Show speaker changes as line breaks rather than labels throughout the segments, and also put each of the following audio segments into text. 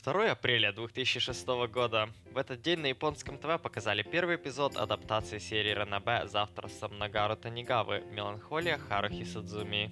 2 апреля 2006 года. В этот день на японском ТВ показали первый эпизод адаптации серии Ранобэ за авторством Нагару Танигавы «Меланхолия Харухи Судзуми».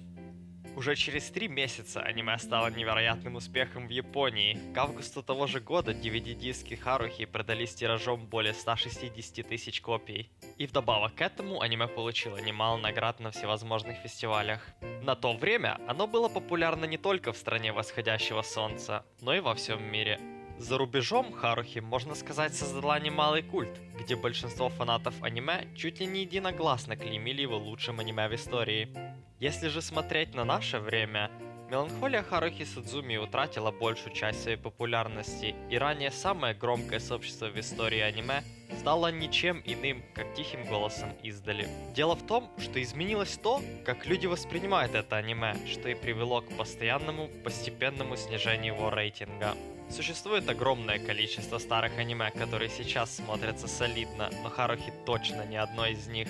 Уже через 3 месяца аниме стало невероятным успехом в Японии. К августу того же года DVD-диски Харухи продались тиражом более 160 тысяч копий. И вдобавок к этому аниме получило немало наград на всевозможных фестивалях. На то время оно было популярно не только в стране восходящего солнца, но и во всем мире. За рубежом Харухи, можно сказать, создала немалый культ, где большинство фанатов аниме чуть ли не единогласно клеймили его лучшим аниме в истории. Если же смотреть на наше время, Меланхолия Харухи Судзуми утратила большую часть своей популярности, и ранее самое громкое сообщество в истории аниме стало ничем иным, как тихим голосом издали. Дело в том, что изменилось то, как люди воспринимают это аниме, что и привело к постоянному, постепенному снижению его рейтинга. Существует огромное количество старых аниме, которые сейчас смотрятся солидно, но Харухи точно не одно из них.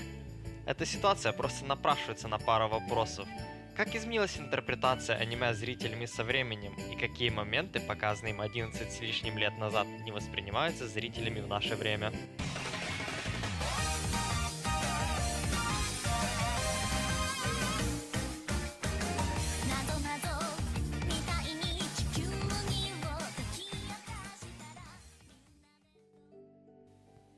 Эта ситуация просто напрашивается на пару вопросов. Как изменилась интерпретация аниме зрителями со временем, и какие моменты, показанные им 11 с лишним лет назад, не воспринимаются зрителями в наше время?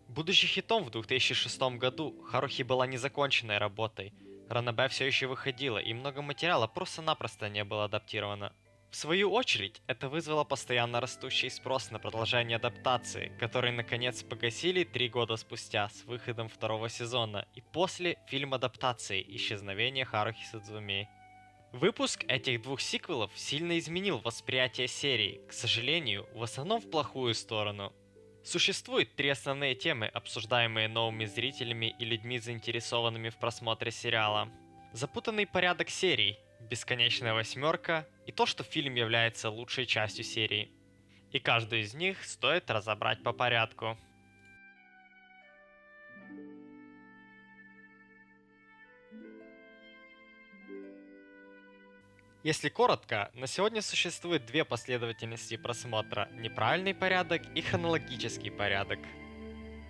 Будучи хитом в 2006 году, Харухи была незаконченной работой. Ранобэ все еще выходила, и много материала просто-напросто не было адаптировано. В свою очередь, это вызвало постоянно растущий спрос на продолжение адаптации, который наконец погасили 3 года спустя с выходом второго сезона и после фильм-адаптации «Исчезновение Харухи Судзуми». Выпуск этих двух сиквелов сильно изменил восприятие серии, к сожалению, в основном в плохую сторону. Существует 3 основные темы, обсуждаемые новыми зрителями и людьми, заинтересованными в просмотре сериала. Запутанный порядок серий, бесконечная восьмерка и то, что фильм является лучшей частью серии. И каждую из них стоит разобрать по порядку. Если коротко, на сегодня существует 2 последовательности просмотра – неправильный порядок и хронологический порядок.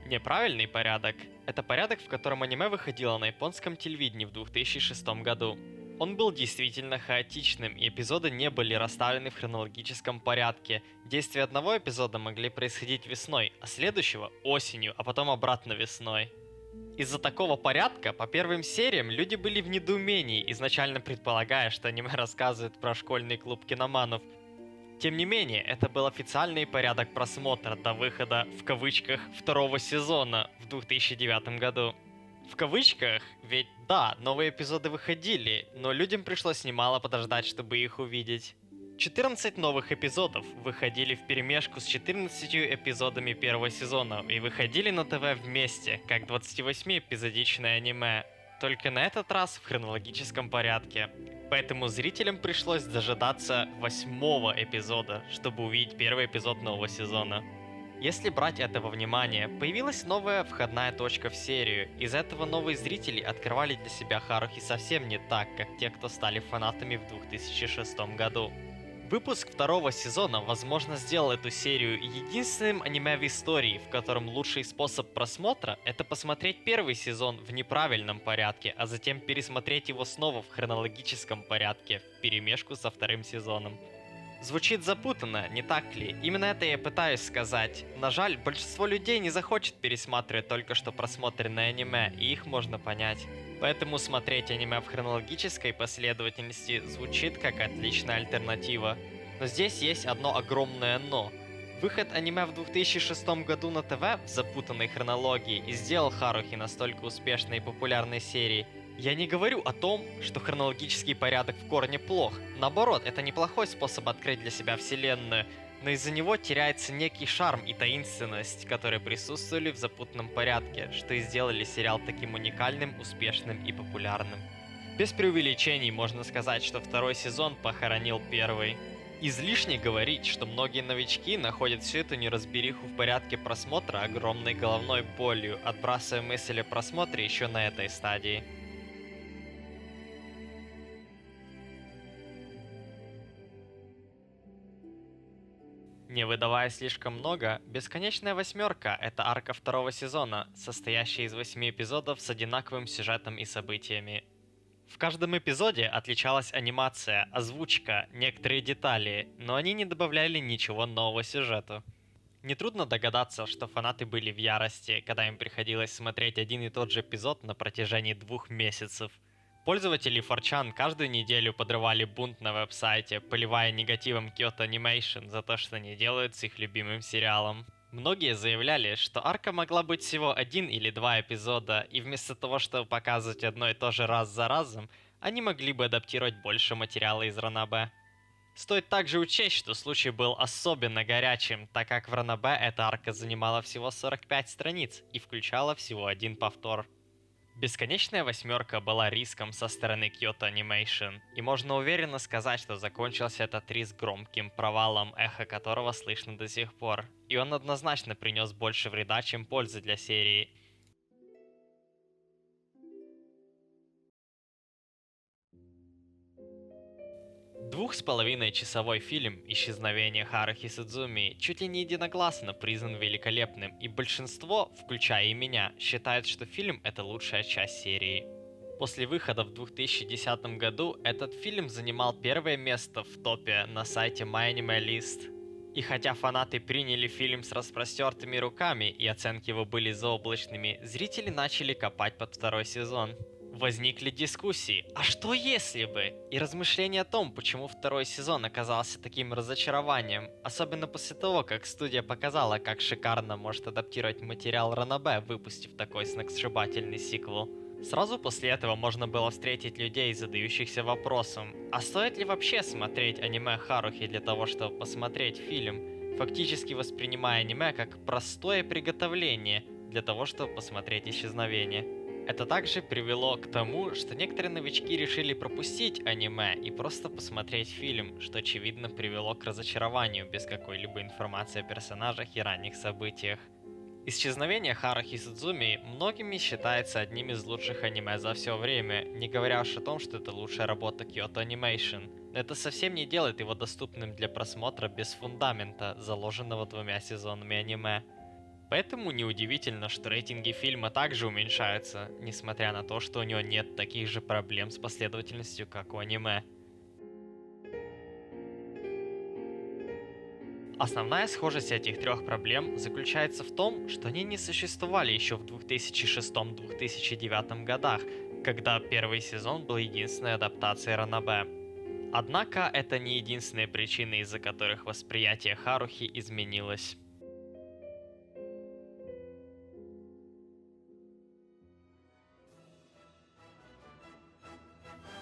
Неправильный порядок – это порядок, в котором аниме выходило на японском телевидении в 2006 году. Он был действительно хаотичным, и эпизоды не были расставлены в хронологическом порядке. Действия одного эпизода могли происходить весной, а следующего – осенью, а потом обратно весной. Из-за такого порядка по первым сериям люди были в недоумении, изначально предполагая, что аниме рассказывает про школьный клуб киноманов. Тем не менее, это был официальный порядок просмотра до выхода, в кавычках, второго сезона в 2009 году. В кавычках, ведь да, новые эпизоды выходили, но людям пришлось немало подождать, чтобы их увидеть. 14 новых эпизодов выходили вперемешку с 14 эпизодами первого сезона и выходили на ТВ вместе, как 28-эпизодичное аниме, только на этот раз в хронологическом порядке. Поэтому зрителям пришлось дожидаться 8-го эпизода, чтобы увидеть первый эпизод нового сезона. Если брать это во внимание, появилась новая входная точка в серию. Из-за этого новые зрители открывали для себя Харухи совсем не так, как те, кто стали фанатами в 2006 году. Выпуск второго сезона, возможно, сделал эту серию единственным аниме в истории, в котором лучший способ просмотра — это посмотреть первый сезон в неправильном порядке, а затем пересмотреть его снова в хронологическом порядке, вперемешку со вторым сезоном. Звучит запутанно, не так ли? Именно это я пытаюсь сказать. Но жаль, большинство людей не захочет пересматривать только что просмотренное аниме, и их можно понять. Поэтому смотреть аниме в хронологической последовательности звучит как отличная альтернатива. Но здесь есть одно огромное «но». Выход аниме в 2006 году на ТВ в запутанной хронологии и сделал Харухи настолько успешной и популярной серией. Я не говорю о том, что хронологический порядок в корне плох. Наоборот, это неплохой способ открыть для себя вселенную, но из-за него теряется некий шарм и таинственность, которые присутствовали в запутанном порядке, что и сделали сериал таким уникальным, успешным и популярным. Без преувеличений можно сказать, что второй сезон похоронил первый. Излишне говорить, что многие новички находят всю эту неразбериху в порядке просмотра огромной головной болью, отбрасывая мысль о просмотре еще на этой стадии. Не выдавая слишком много, «Бесконечная восьмерка» — это арка второго сезона, состоящая из 8 эпизодов с одинаковым сюжетом и событиями. В каждом эпизоде отличалась анимация, озвучка, некоторые детали, но они не добавляли ничего нового сюжету. Нетрудно догадаться, что фанаты были в ярости, когда им приходилось смотреть один и тот же эпизод на протяжении 2 месяцев. Пользователи 4chan каждую неделю подрывали бунт на веб-сайте, поливая негативом Kyoto Animation за то, что не делают с их любимым сериалом. Многие заявляли, что арка могла быть всего 1 или 2 эпизода, и вместо того, чтобы показывать одно и то же раз за разом, они могли бы адаптировать больше материала из Ранобэ. Стоит также учесть, что случай был особенно горячим, так как в Ранобэ эта арка занимала всего 45 страниц и включала всего 1 повтор. Бесконечная восьмерка была риском со стороны Kyoto Animation, и можно уверенно сказать, что закончился этот риск громким провалом, эхо которого слышно до сих пор, и он однозначно принес больше вреда, чем пользы для серии. Двух с половиной часовой фильм «Исчезновение Харухи Судзуми» чуть ли не единогласно признан великолепным, и большинство, включая и меня, считает, что фильм — это лучшая часть серии. После выхода в 2010 году этот фильм занимал первое место в топе на сайте MyAnimeList. И хотя фанаты приняли фильм с распростертыми руками и оценки его были заоблачными, зрители начали копать под второй сезон. Возникли дискуссии, а что если бы? И размышления о том, почему второй сезон оказался таким разочарованием, особенно после того, как студия показала, как шикарно может адаптировать материал Ранобэ, выпустив такой сногсшибательный сиквел. Сразу после этого можно было встретить людей, задающихся вопросом, а стоит ли вообще смотреть аниме Харухи для того, чтобы посмотреть фильм, фактически воспринимая аниме как простое приготовление для того, чтобы посмотреть «Исчезновение». Это также привело к тому, что некоторые новички решили пропустить аниме и просто посмотреть фильм, что очевидно привело к разочарованию без какой-либо информации о персонажах и ранних событиях. «Исчезновение Харухи Судзуми» многими считается одним из лучших аниме за все время, не говоря уж о том, что это лучшая работа Kyoto Animation. Но это совсем не делает его доступным для просмотра без фундамента, заложенного 2 сезонами аниме. Поэтому неудивительно, что рейтинги фильма также уменьшаются, несмотря на то, что у него нет таких же проблем с последовательностью, как у аниме. Основная схожесть этих 3 проблем заключается в том, что они не существовали еще в 2006-2009 годах, когда первый сезон был единственной адаптацией Ранобэ. Однако это не единственные причины, из-за которых восприятие Харухи изменилось.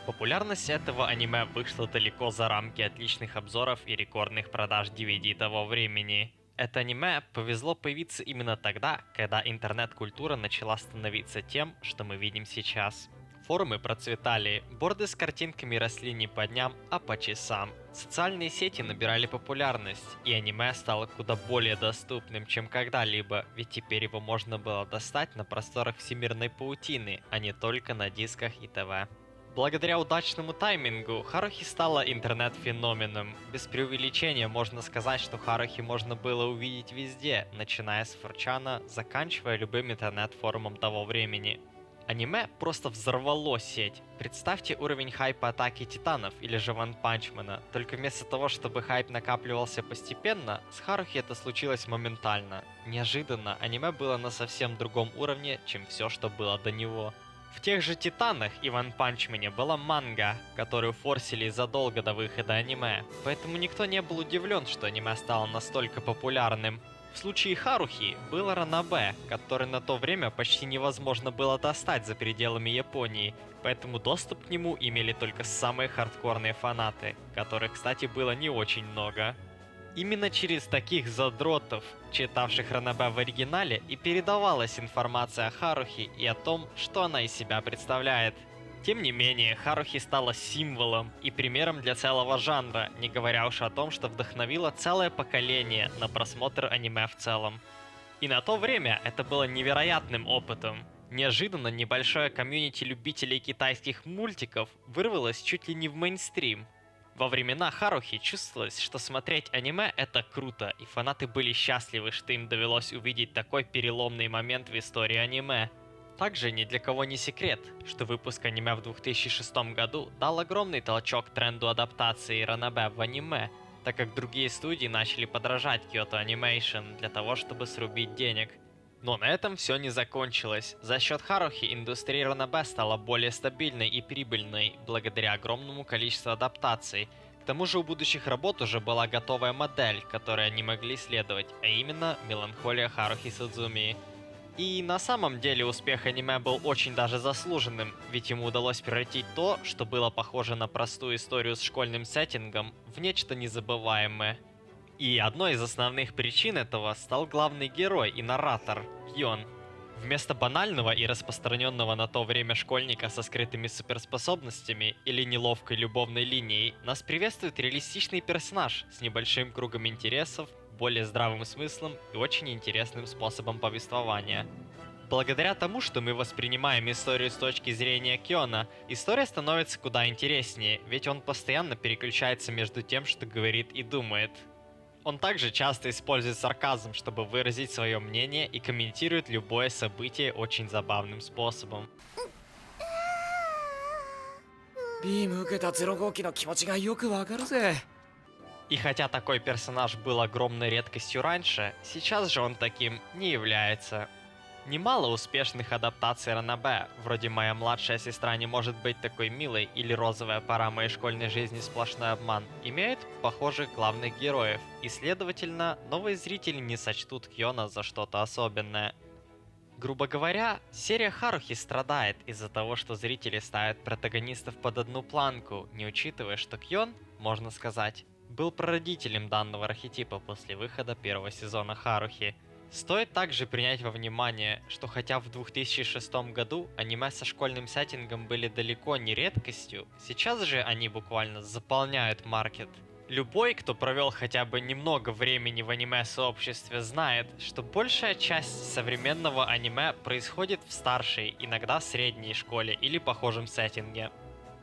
Популярность этого аниме вышла далеко за рамки отличных обзоров и рекордных продаж DVD того времени. Это аниме повезло появиться именно тогда, когда интернет-культура начала становиться тем, что мы видим сейчас. Форумы процветали, борды с картинками росли не по дням, а по часам. Социальные сети набирали популярность, и аниме стало куда более доступным, чем когда-либо, ведь теперь его можно было достать на просторах всемирной паутины, а не только на дисках и ТВ. Благодаря удачному таймингу Харухи стала интернет-феноменом. Без преувеличения можно сказать, что Харухи можно было увидеть везде, начиная с 4чana, заканчивая любым интернет-форумом того времени. Аниме просто взорвало сеть. Представьте уровень хайпа Атаки Титанов или же Ван Панчмена, только вместо того, чтобы хайп накапливался постепенно, с Харухи это случилось моментально. Неожиданно аниме было на совсем другом уровне, чем все, что было до него. В тех же Титанах и Ван Панчмене была манга, которую форсили задолго до выхода аниме, поэтому никто не был удивлен, что аниме стало настолько популярным. В случае Харухи было Ранобэ, который на то время почти невозможно было достать за пределами Японии, поэтому доступ к нему имели только самые хардкорные фанаты, которых, кстати, было не очень много. Именно через таких задротов, читавших Ранобэ в оригинале, и передавалась информация о Харухи и о том, что она из себя представляет. Тем не менее, Харухи стала символом и примером для целого жанра, не говоря уж о том, что вдохновила целое поколение на просмотр аниме в целом. И на то время это было невероятным опытом. Неожиданно небольшое комьюнити любителей китайских мультиков вырвалось чуть ли не в мейнстрим. Во времена Харухи чувствовалось, что смотреть аниме это круто, и фанаты были счастливы, что им довелось увидеть такой переломный момент в истории аниме. Также ни для кого не секрет, что выпуск аниме в 2006 году дал огромный толчок тренду адаптации ранобэ в аниме, так как другие студии начали подражать Kyoto Animation для того, чтобы срубить денег. Но на этом все не закончилось. За счет Харухи индустрия ранобэ стала более стабильной и прибыльной, благодаря огромному количеству адаптаций. К тому же у будущих работ уже была готовая модель, которой они могли следовать, а именно «Меланхолия Харухи Судзумии». И на самом деле успех аниме был очень даже заслуженным, ведь ему удалось превратить то, что было похоже на простую историю с школьным сеттингом, в нечто незабываемое. И одной из основных причин этого стал главный герой и наратор Кьон. Вместо банального и распространенного на то время школьника со скрытыми суперспособностями или неловкой любовной линией, нас приветствует реалистичный персонаж с небольшим кругом интересов, более здравым смыслом и очень интересным способом повествования. Благодаря тому, что мы воспринимаем историю с точки зрения Кьона, история становится куда интереснее, ведь он постоянно переключается между тем, что говорит и думает. Он также часто использует сарказм, чтобы выразить свое мнение, и комментирует любое событие очень забавным способом.
ビーム受けた0号機の気持ちがよくわかるぜ。
И хотя такой персонаж был огромной редкостью раньше, сейчас же он таким не является. Немало успешных адаптаций ранобэ, вроде «Моя младшая сестра не может быть такой милой» или «Розовая пора моей школьной жизни сплошной обман», имеют похожих главных героев, и следовательно, новые зрители не сочтут Кьона за что-то особенное. Грубо говоря, серия Харухи страдает из-за того, что зрители ставят протагонистов под одну планку, не учитывая, что Кьон, можно сказать, был прародителем данного архетипа после выхода первого сезона Харухи. Стоит также принять во внимание, что хотя в 2006 году аниме со школьным сеттингом были далеко не редкостью, сейчас же они буквально заполняют маркет. Любой, кто провел хотя бы немного времени в аниме-сообществе, знает, что большая часть современного аниме происходит в старшей, иногда средней школе или похожем сеттинге.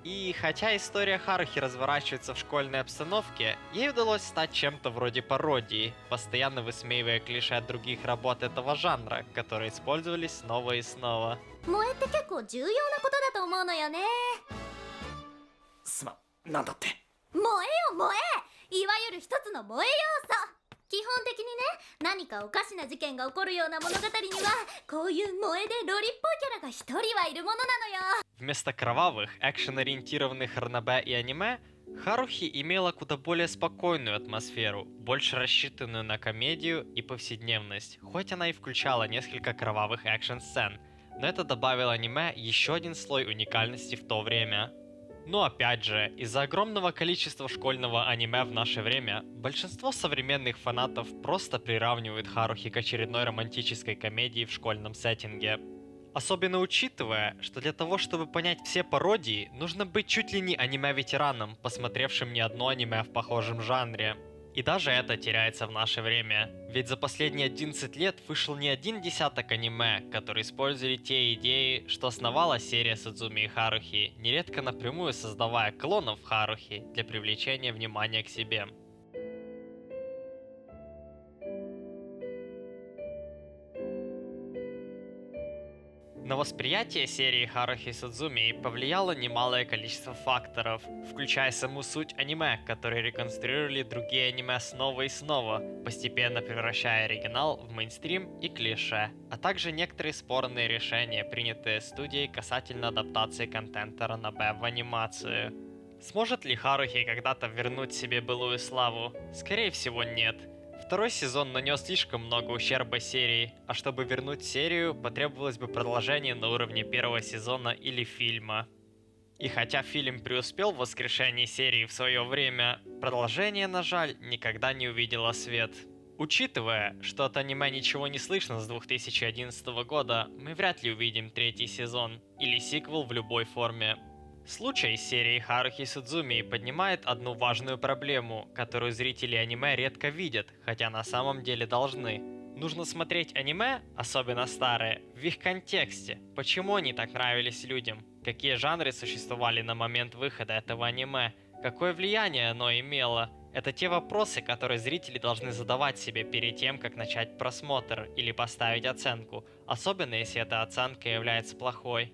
И хотя история Харухи разворачивается в школьной обстановке, ей удалось стать чем-то вроде пародии, постоянно высмеивая клише от других работ этого жанра, которые использовались снова и снова.
萌えって結構重要なことだと思うのよね。
すまん、なんだって。
萌えよ萌え、いわゆる一つの萌え要素。基本的にね、何かおかしな事件が起こるような物語にはこういう萌えでロリっぽいキャラが一人はいるものなのよ。
Вместо кровавых, экшен-ориентированных ранобэ и аниме, Харухи имела куда более спокойную атмосферу, больше рассчитанную на комедию и повседневность, хоть она и включала несколько кровавых экшен-сцен, но это добавило аниме еще один слой уникальности в то время. Но опять же, из-за огромного количества школьного аниме в наше время, большинство современных фанатов просто приравнивают Харухи к очередной романтической комедии в школьном сеттинге. Особенно учитывая, что для того, чтобы понять все пародии, нужно быть чуть ли не аниме-ветераном, посмотревшим не одно аниме в похожем жанре. И даже это теряется в наше время, ведь за последние 11 лет вышел не один десяток аниме, которые использовали те идеи, что основала серия Судзуми и Харухи, нередко напрямую создавая клонов Харухи для привлечения внимания к себе. На восприятие серии Харухи Судзуми повлияло немалое количество факторов, включая саму суть аниме, которые реконструировали другие аниме снова и снова, постепенно превращая оригинал в мейнстрим и клише, а также некоторые спорные решения, принятые студией касательно адаптации контента ранобэ в анимацию. Сможет ли Харухи когда-то вернуть себе былую славу? Скорее всего, нет. Второй сезон нанес слишком много ущерба серии, а чтобы вернуть серию, потребовалось бы продолжение на уровне первого сезона или фильма. И хотя фильм преуспел в воскрешении серии в свое время, продолжение, на жаль, никогда не увидело свет. Учитывая, что от аниме ничего не слышно с 2011 года, мы вряд ли увидим третий сезон или сиквел в любой форме. Случай с серией Харухи Судзуми поднимает одну важную проблему, которую зрители аниме редко видят, хотя на самом деле должны. Нужно смотреть аниме, особенно старые, в их контексте. Почему они так нравились людям? Какие жанры существовали на момент выхода этого аниме? Какое влияние оно имело? Это те вопросы, которые зрители должны задавать себе перед тем, как начать просмотр или поставить оценку, особенно если эта оценка является плохой.